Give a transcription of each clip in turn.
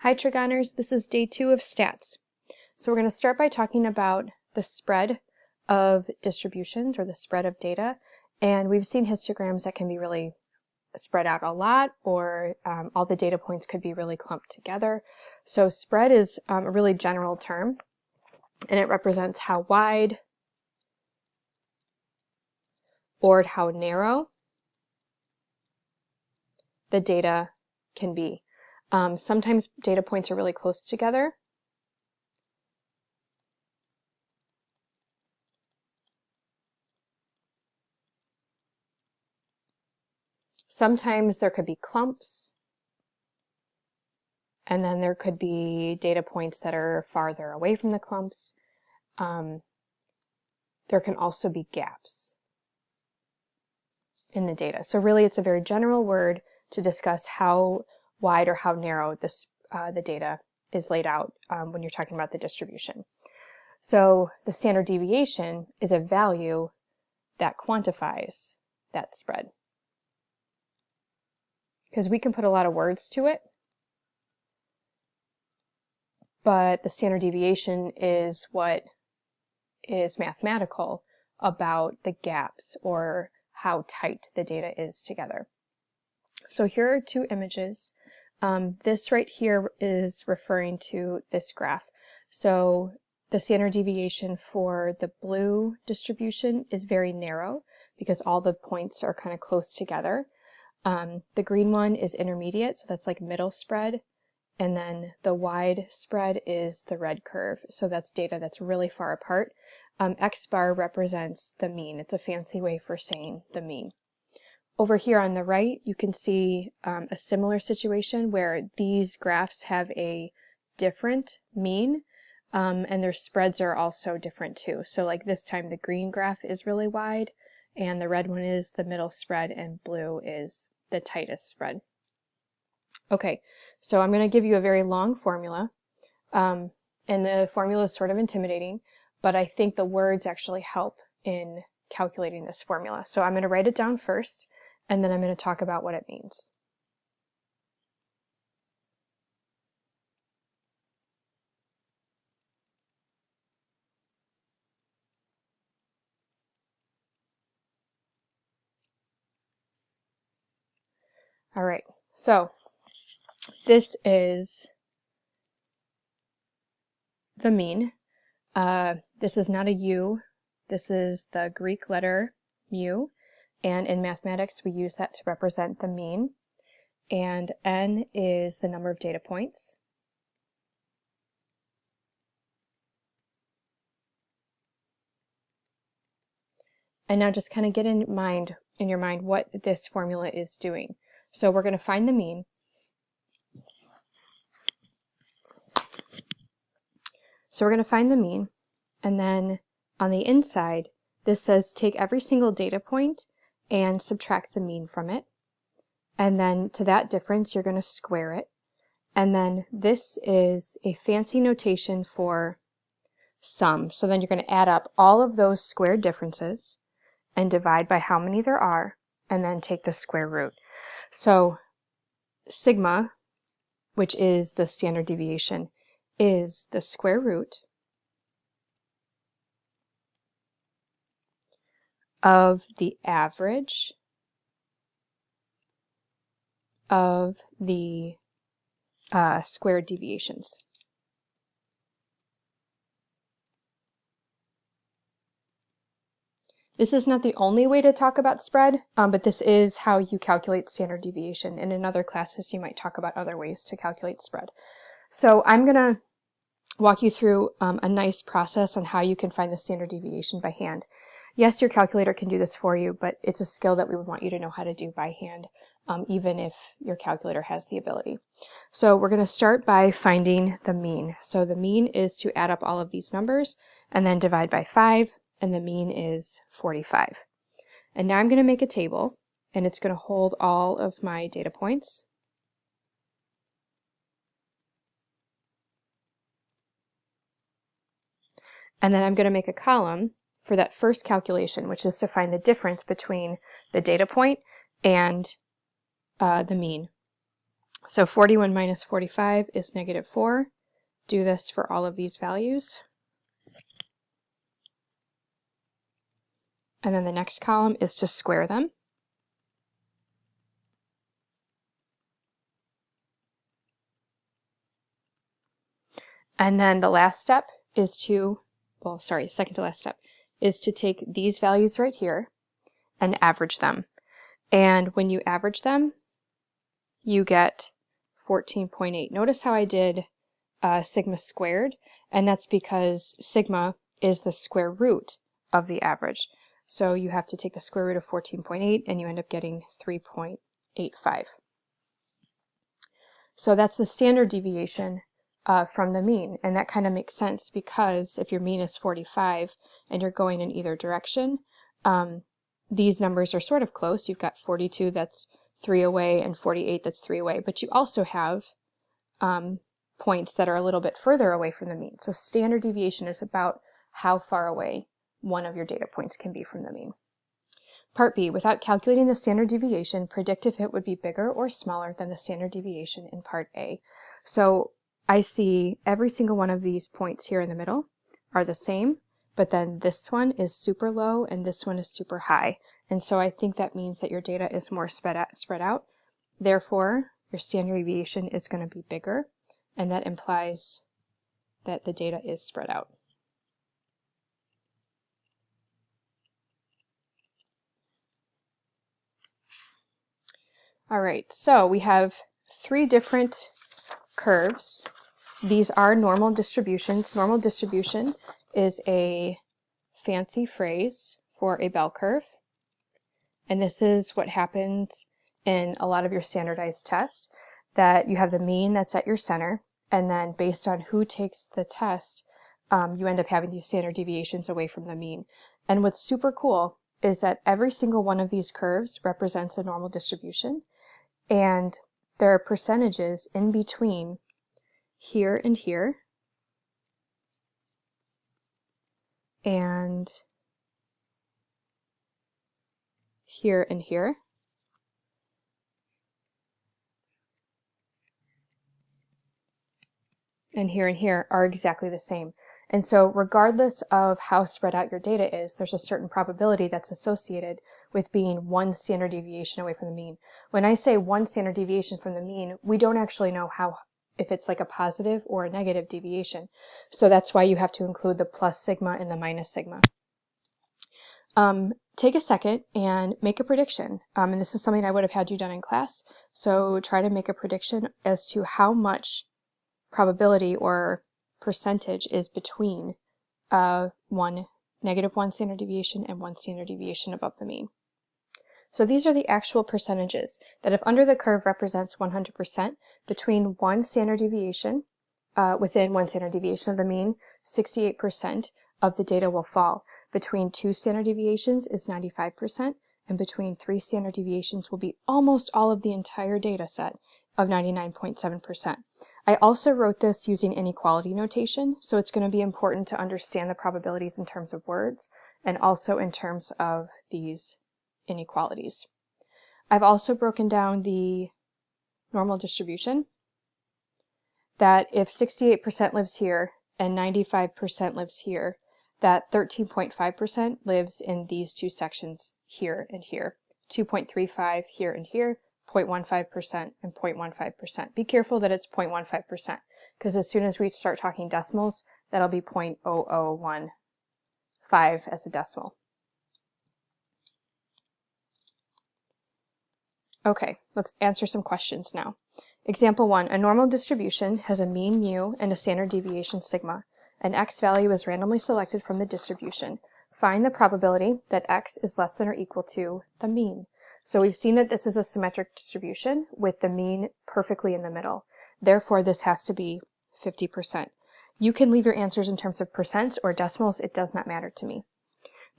Hi Trigoners, this is day 2 of stats. So we're going to start by talking about the spread of distributions or the spread of data. And we've seen histograms that can be really spread out a lot, or all the data points could be really clumped together. So spread is a really general term, and it represents how wide or how narrow the data can be. Sometimes data points are really close together. Sometimes there could be clumps, and then there could be data points that are farther away from the clumps. There can also be gaps in the data. So really it's a very general word to discuss how wide or how narrow the data is laid out when you're talking about the distribution. So the standard deviation is a value that quantifies that spread. Because we can put a lot of words to it, but the standard deviation is what is mathematical about the gaps or how tight the data is together. So here are two images. This right here is referring to this graph. So the standard deviation for the blue distribution is very narrow because all the points are kind of close together. The green one is intermediate, so that's like middle spread. And then the wide spread is the red curve. So that's data that's really far apart. X bar represents the mean. It's a fancy way for saying the mean. Over here on the right, you can see a similar situation where these graphs have a different mean, and their spreads are also different too. So like this time the green graph is really wide, and the red one is the middle spread, and blue is the tightest spread. Okay, so I'm going to give you a very long formula, and the formula is sort of intimidating, but I think the words actually help in calculating this formula. So I'm going to write it down first, and then I'm going to talk about what it means. All right, so this is the mean. This is not a U. This is the Greek letter mu, and in mathematics we use that to represent the mean. And n is the number of data points. And now just kind of get in your mind what this formula is doing. So we're going to find the mean. So we're going to find the mean, and then on the inside, this says take every single data point and subtract the mean from it. And then to that difference, you're going to square it. And then this is a fancy notation for sum. So then you're going to add up all of those squared differences and divide by how many there are, and then take the square root. So sigma, which is the standard deviation, is the square root of the average of the squared deviations. This is not the only way to talk about spread, but this is how you calculate standard deviation. And in other classes, you might talk about other ways to calculate spread. So I'm going to walk you through a nice process on how you can find the standard deviation by hand. Yes, your calculator can do this for you, but it's a skill that we would want you to know how to do by hand, even if your calculator has the ability. So we're going to start by finding the mean. So the mean is to add up all of these numbers and then divide by 5, and the mean is 45. And now I'm going to make a table, and it's going to hold all of my data points. And then I'm going to make a column for that first calculation, which is to find the difference between the data point and the mean. So 41 minus 45 is -4. Do this for all of these values. And then the next column is to square them. And then the last step is to, well, sorry, second to last step, is to take these values right here and average them. And when you average them, you get 14.8. Notice how I did sigma squared, and that's because sigma is the square root of the average. So you have to take the square root of 14.8 and you end up getting 3.85. So that's the standard deviation from the mean, and that kind of makes sense because if your mean is 45 and you're going in either direction, these numbers are sort of close. You've got 42 that's 3 away and 48 that's 3 away, but you also have points that are a little bit further away from the mean. So standard deviation is about how far away one of your data points can be from the mean. Part B, without calculating the standard deviation, predict if it would be bigger or smaller than the standard deviation in Part A. So I see every single one of these points here in the middle are the same, but then this one is super low and this one is super high. And so I think that means that your data is more spread out. Therefore, your standard deviation is going to be bigger, and that implies that the data is spread out. All right, so we have 3 different curves. These are normal distributions. Normal distribution is a fancy phrase for a bell curve. And this is what happens in a lot of your standardized tests, that you have the mean that's at your center, and then based on who takes the test, you end up having these standard deviations away from the mean. And what's super cool is that every single one of these curves represents a normal distribution, and there are percentages in between here and here, and here and here, and here are exactly the same. And so regardless of how spread out your data is, there's a certain probability that's associated with being 1 standard deviation away from the mean. When I say 1 standard deviation from the mean, we don't actually know if it's like a positive or a negative deviation. So that's why you have to include the plus sigma and the minus sigma. Take a second and make a prediction. And this is something I would have had you done in class. So try to make a prediction as to how much probability or percentage is between -1 standard deviation and 1 standard deviation above the mean. So these are the actual percentages that if under the curve represents 100%, between 1 standard deviation, within 1 standard deviation of the mean, 68% of the data will fall. Between 2 standard deviations is 95%, and between 3 standard deviations will be almost all of the entire data set of 99.7%. I also wrote this using inequality notation, so it's going to be important to understand the probabilities in terms of words and also in terms of these inequalities. I've also broken down the normal distribution, that if 68% lives here and 95% lives here, that 13.5% lives in these 2 sections here and here, 2.35 here and here, 0.15% and 0.15%. Be careful that it's 0.15%, because as soon as we start talking decimals, that'll be 0.0015 as a decimal. Okay, let's answer some questions now. Example 1, a normal distribution has a mean mu and a standard deviation sigma. An x value is randomly selected from the distribution. Find the probability that x is less than or equal to the mean. So we've seen that this is a symmetric distribution with the mean perfectly in the middle. Therefore, this has to be 50%. You can leave your answers in terms of percents or decimals. It does not matter to me.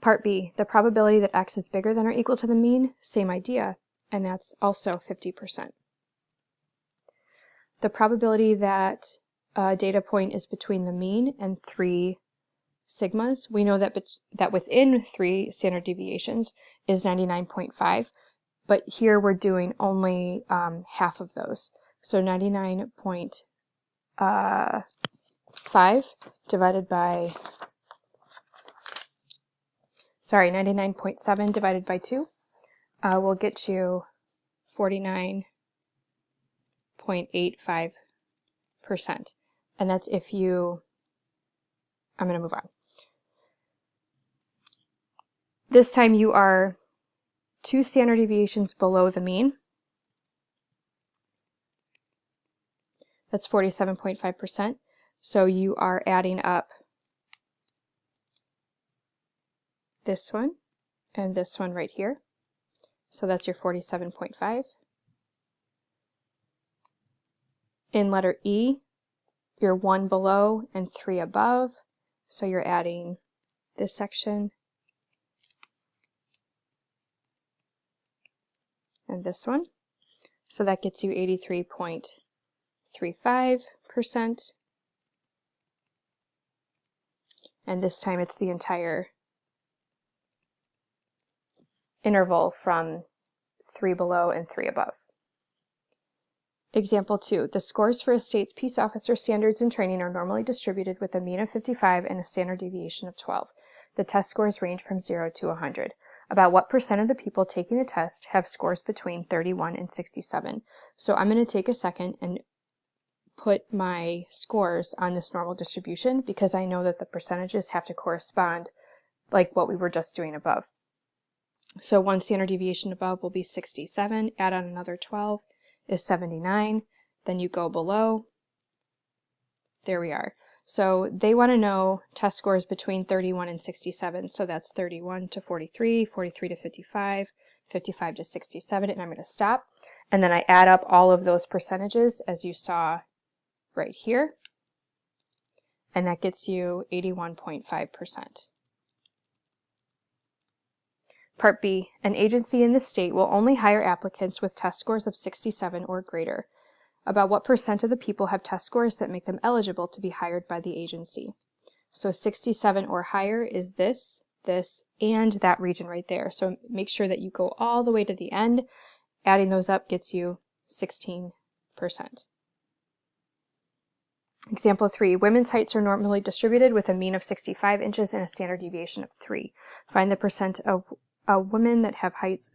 Part B, the probability that x is bigger than or equal to the mean, same idea, and that's also 50%. The probability that a data point is between the mean and 3 sigmas, we know that within 3 standard deviations is 99.5, but here we're doing only half of those. So 99.5 divided by, 99.7 divided by 2 will get you 49.85%. And that's if you, I'm going to move on. This time you are 2 standard deviations below the mean. That's 47.5%. So you are adding up this one and this one right here. So that's your 47.5. In letter E, you're 1 below and 3 above. So you're adding this section and this one. So that gets you 83.35%. And this time it's the entire interval from 3 below and 3 above. Example 2. The scores for a state's peace officer standards and training are normally distributed with a mean of 55 and a standard deviation of 12. The test scores range from 0 to 100. About what percent of the people taking the test have scores between 31 and 67? So I'm going to take a second and put my scores on this normal distribution because I know that the percentages have to correspond like what we were just doing above. So 1 standard deviation above will be 67, add on another 12 is 79, then you go below, there we are. So they want to know test scores between 31 and 67, so that's 31 to 43, 43 to 55, 55 to 67, and I'm going to stop. And then I add up all of those percentages as you saw right here, and that gets you 81.5%. Part B, an agency in the state will only hire applicants with test scores of 67 or greater. About what percent of the people have test scores that make them eligible to be hired by the agency? So 67 or higher is this, and that region right there. So make sure that you go all the way to the end. Adding those up gets you 16%. Example 3, women's heights are normally distributed with a mean of 65 inches and a standard deviation of 3. Find the percent of women that have heights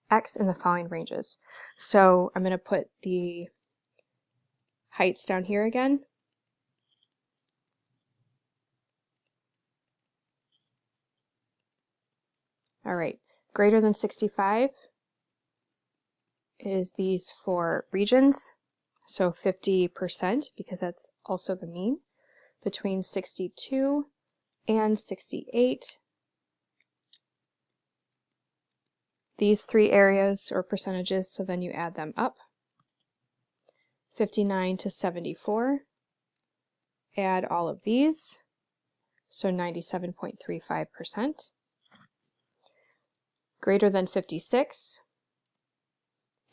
X in the following ranges. So I'm going to put the heights down here again. All right, greater than 65 is these 4 regions. So 50% because that's also the mean. Between 62 and 68. These 3 areas or percentages, so then you add them up. 59 to 74. Add all of these, so 97.35%. Greater than 56.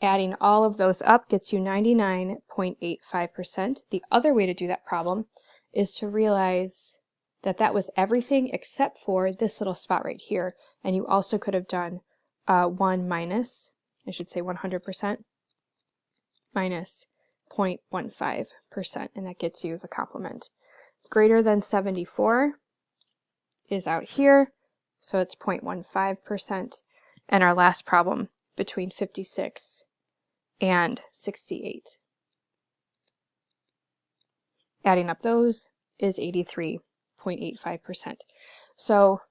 Adding all of those up gets you 99.85%. The other way to do that problem is to realize that that was everything except for this little spot right here. And you also could have done 1 minus, I should say 100%, minus 0.15%, and that gets you the complement. Greater than 74 is out here, so it's 0.15%. And our last problem, between 56 and 68. Adding up those is 83.85%. So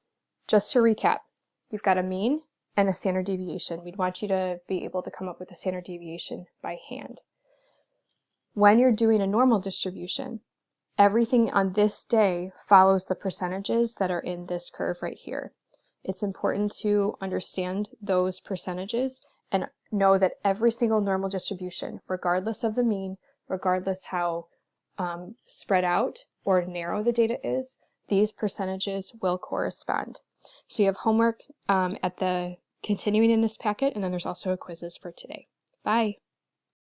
just to recap, you've got a mean and a standard deviation. We'd want you to be able to come up with a standard deviation by hand. When you're doing a normal distribution, everything on this day follows the percentages that are in this curve right here. It's important to understand those percentages and know that every single normal distribution, regardless of the mean, regardless how spread out or narrow the data is, these percentages will correspond. So you have homework at the continuing in this packet, and then there's also a quizzes for today. Bye.